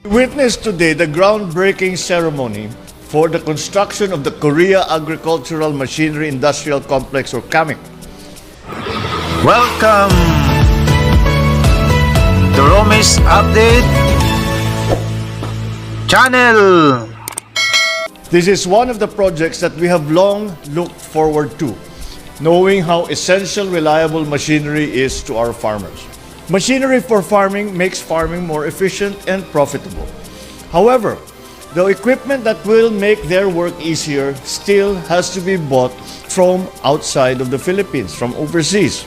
We witnessed today the groundbreaking ceremony for the construction of the Korea Agricultural Machinery Industrial Complex, or KAMIC. Welcome to Romis Update Channel. This is one of the projects that we have long looked forward to, knowing how essential reliable machinery is to our farmers. Machinery for farming makes farming more efficient and profitable. However, the equipment that will make their work easier still has to be bought from outside of the Philippines, from overseas.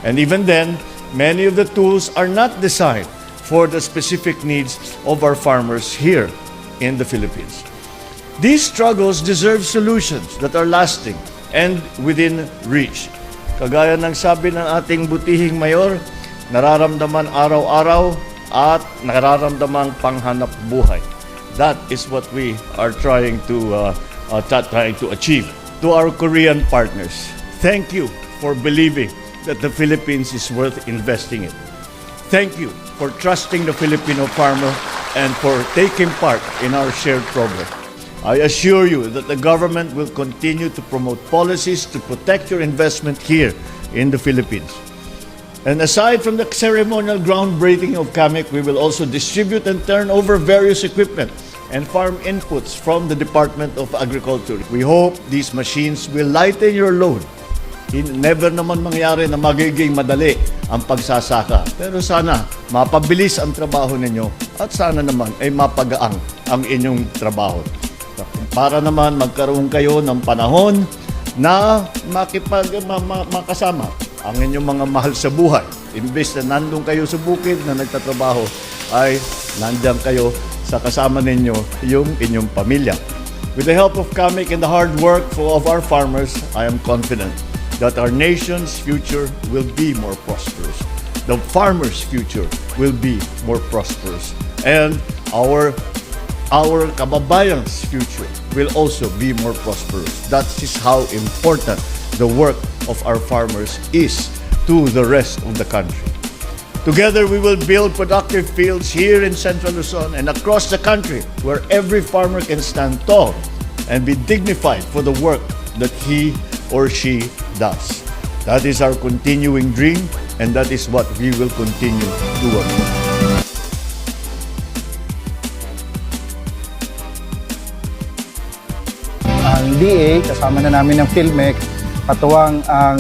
And even then, many of the tools are not designed for the specific needs of our farmers here in the Philippines. These struggles deserve solutions that are lasting and within reach. Kagaya ng sabi ng ating butihing mayor, nararamdaman araw-araw at nararamdaman panghanap buhay. That is what we are trying to achieve. To our Korean partners, thank you for believing that the Philippines is worth investing in. Thank you for trusting the Filipino farmer and for taking part in our shared progress. I assure you that the government will continue to promote policies to protect your investment here in the Philippines. And aside from the ceremonial groundbreaking of KAMIC, we will also distribute and turn over various equipment and farm inputs from the Department of Agriculture. We hope these machines will lighten your load. Never naman mangyari na magiging madali ang pagsasaka. Pero sana mapabilis ang trabaho ninyo at sana naman ay mapagaang ang inyong trabaho. Para naman magkaroon kayo ng panahon na makasama ang inyong mga mahal sa buhay. Imbes na nandun kayo sa bukid na nagtatrabaho, ay nandiyan kayo sa kasama ninyo yung inyong pamilya. With the help of KAMIC and the hard work of our farmers, I am confident that our nation's future will be more prosperous. The farmers' future will be more prosperous. And our kababayan's future will also be more prosperous. That is how important the work of our farmers is to the rest of the country. Together, we will build productive fields here in Central Luzon and across the country, where every farmer can stand tall and be dignified for the work that he or she does. That is our continuing dream, and that is what we will continue to work for. Ang DA, kasama na namin ng PhilMec, patuwang ang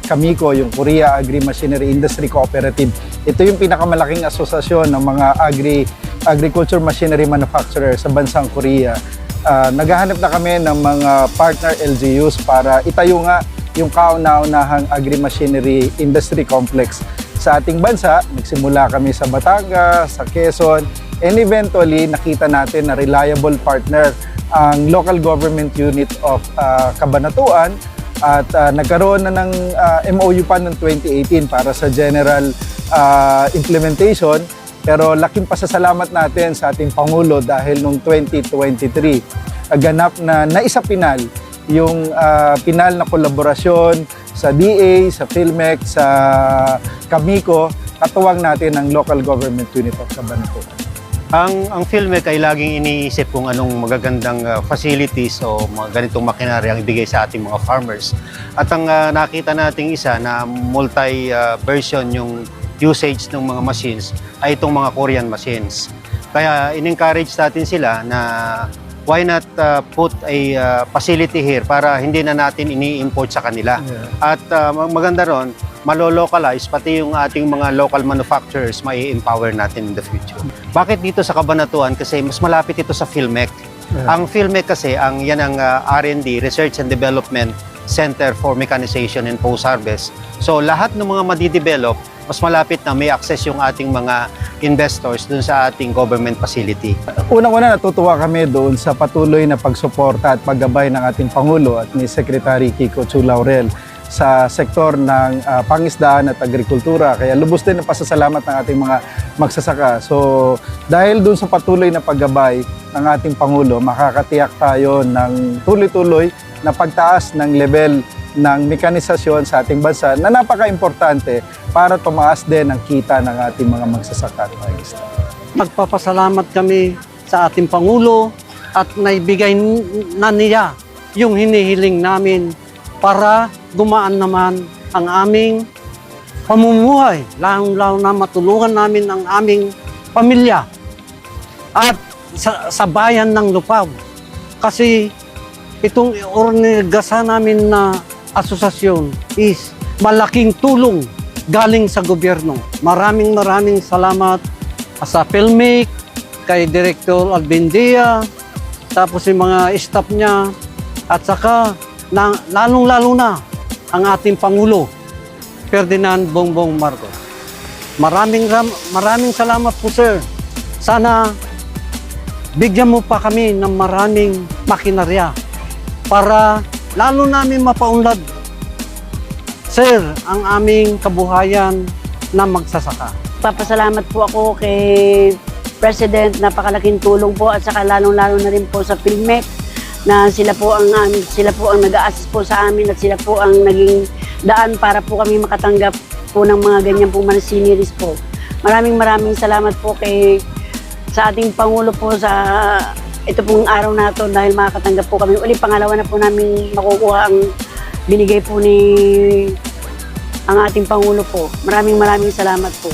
Kamiko, yung Korea Agri-Machinery Industry Cooperative. Ito yung pinakamalaking asosasyon ng mga agriculture machinery manufacturer sa bansang Korea. Naghahanap na kami ng mga partner LGUs para itayo nga yung kauna-unahang agri-machinery industry complex sa ating bansa. Nagsimula kami sa Batangas, sa Quezon, and eventually nakita natin na reliable partner ang local government unit of Cabanatuan, at nagkaroon na ng MOU pa noong 2018 para sa general implementation. Pero laking pasasalamat natin sa ating Pangulo dahil noong 2023 ganap na naisapinal yung pinal na kolaborasyon sa DA, sa PhilMec, sa Kamiko, katuwang natin ang local government unit of Cabanatuan. Ang PhilMec ay laging iniisip kung anong magagandang facilities o mga ganitong makinarya ang ibigay sa ating mga farmers. At ang nakita nating isa na multi-version yung usage ng mga machines ay itong mga Korean machines. Kaya in-encourage natin sila na why not put a facility here para hindi na natin ini-import sa kanila. Yeah. At maganda ron, malo-localize, pati yung ating mga local manufacturers mai-empower natin in the future. Bakit dito sa Cabanatuan? Kasi mas malapit ito sa PhilMec. Yeah. Ang PhilMec kasi, yan ang R&D, Research and Development Center for Mechanization and Post-Harvest. So lahat ng mga madidevelop, mas malapit na may access yung ating mga investors dun sa ating government facility. Unang-una, natutuwa kami doon sa patuloy na pagsuporta at paggabay ng ating Pangulo at ni Secretary Kiko Chu Laurel sa sektor ng pangisdaan at agrikultura. Kaya lubos din ang pasasalamat ng ating mga magsasaka. So dahil doon sa patuloy na paggabay ng ating Pangulo, makakatiyak tayo ng tuloy-tuloy na pagtaas ng level ng mekanisasyon sa ating bansa na napaka-importante para tumaas din ang kita ng ating mga magsasaka at pangisdaan. nagpapasalamat kami sa ating Pangulo at naibigay na niya yung hinihiling namin para gumaan naman ang aming pamumuhay, lalong-lalo na matulungan namin ang aming pamilya at sa bayan ng Lupaw. Kasi itong organigasyon namin na asosasyon is malaking tulong galing sa gobyerno. Maraming salamat sa Filmic, kay Director Albendia, tapos yung mga staff niya, at saka lalong-lalo na ang ating Pangulo, Ferdinand Bongbong Marcos. Maraming salamat po, sir. Sana bigyan mo pa kami ng maraming makinarya para lalo namin mapaunlad, sir, ang aming kabuhayan na magsasaka. Papasalamat po ako kay President, napakalaking tulong po at saka lalong-lalo na rin po sa Filmec na sila po ang nag-a-assist po sa amin at sila po ang naging daan para po kami makatanggap po ng mga ganyan po series po. Maraming salamat po sa ating Pangulo po sa ito pong araw na ito dahil makakatanggap po kami. Uli, pangalawa na po namin makukuha ang binigay po ang ating Pangulo po. Maraming salamat po.